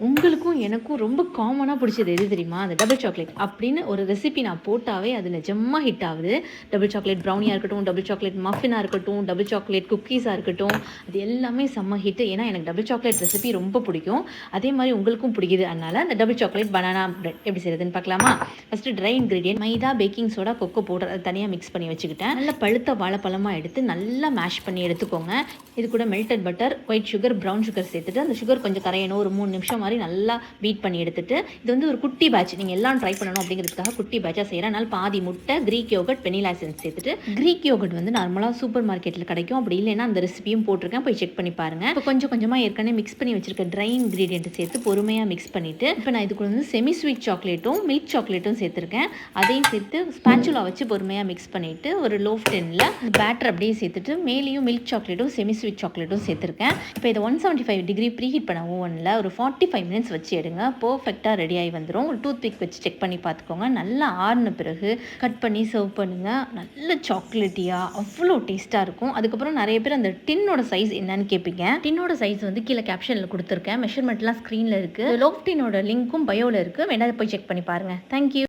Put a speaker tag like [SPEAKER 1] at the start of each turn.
[SPEAKER 1] உங்களுக்கும் எனக்கும் ரொம்ப காமனாக பிடிச்சது எது தெரியுமா? அந்த டபுள் சாக்லேட் அப்படின்னு ஒரு ரெசிபி நான் போட்டாவே அது நிஜமா ஹிட் ஆகுது. டபுள் சாக்லேட் ப்ரௌனியாக இருக்கட்டும், டபுள் சாக்லேட் மஃபினாக இருக்கட்டும், டபுள் சாக்லேட் குக்கீஸாக இருக்கட்டும், அது எல்லாமே செம்ம ஹிட். ஏன்னா எனக்கு டபுள் சாக்லேட் ரெசிபி ரொம்ப பிடிக்கும். அதே மாதிரி உங்களுக்கும் பிடிக்குது. அதனால அந்த டபுள் சாக்லேட் பனானா பிரெட் எப்படி செய்யறதுன்னு பார்க்கலாமா? ஃபஸ்ட்டு ட்ரை இன்க்ரீடியன்ட் மைதா, பேக்கிங் சோடா, கொக்கோ பவுடர் அது தனியாக மிக்ஸ் பண்ணி வச்சுக்கிட்டேன். நல்ல பழுத்த வாழைப்பழமாக எடுத்து நல்லா மேஷ் பண்ணி எடுத்துக்கோங்க. இது கூட melted butter, white sugar, brown sugar சேர்த்துட்டு அந்த சுகர் கொஞ்சம் கரையணும். ஒரு 3 நிமிஷம் மாதிரி நல்லா பீட் பண்ணி எடுத்துட்டு, இது வந்து ஒரு குட்டி பேட்ச், நீங்கள் எல்லாம் ட்ரை பண்ணணும் அப்படிங்கிறதுக்காக குட்டி பேட்சாக செய்கிறேன். அதனால் பாதி முட்டை, கிரீக் யோகட், வெனிலா எசன்ஸ் சேர்த்துட்டு, கிரீக் யோகட் வந்து நார்மலாக சூப்பர் மார்க்கெட்டில் கிடைக்கும். அப்படி இல்லைன்னா அந்த ரெசிபியும் போட்டிருக்கேன், போய் செக் பண்ணி பாருங்கள். இப்போ கொஞ்சம் கொஞ்சமாக ஏற்கனவே மிக்ஸ் பண்ணி வச்சிருக்க ட்ரை இன்க்ரீடியன்ட் சேர்த்து பொறுமையாக மிக்ஸ் பண்ணிவிட்டு, இப்போ நான் இதுக்கு வந்து செமி ஸ்வீட் சாக்லேட்டும் மில்க் சாக்லேட்டும் சேர்த்துருக்கேன். அதையும் சேர்த்து ஸ்பாச்சுலா வச்சு பொறுமையாக மிக்ஸ் பண்ணிவிட்டு ஒரு லோ ஃப்ளேமில் பேட்டர் அப்படியே சேர்த்துட்டு மேலேயும் மில்க் சாக்லேட்டும் செமி ஸ்வீட் சாக்லேட்டும் சேர்த்துருக்கேன். இப்போ இதை 175 டிகிரி ப்ரீ ஹீட் பண்ண ஓவனில் ஒரு 45 மினிட்ஸ் வச்சு எடுங்க. பர்ஃபெக்டாக ரெடி ஆகி வந்துடும். ஒரு டூத் பிக் வச்சு செக் பண்ணி பார்த்துக்கோங்க. நல்லா ஆறின பிறகு கட் பண்ணி சர்வ் பண்ணுங்கள். நல்ல சாக்லேட்டியாக அவ்வளோ டேஸ்ட்டாக இருக்கும். அதுக்கப்புறம் நிறைய பேர் அந்த டின்னோட சைஸ் என்னன்னு கேட்பீங்க. டின்னோட சைஸ் வந்து கீழே கேப்ஷனில் கொடுத்துருக்கேன். மெஷர்மெண்ட்லாம் ஸ்க்ரீனில் இருக்குது. லோஃப்டினோட லிங்க்கும் பயோவில் இருக்குது. வேணா போய் செக் பண்ணி பாருங்கள். தேங்க்யூ.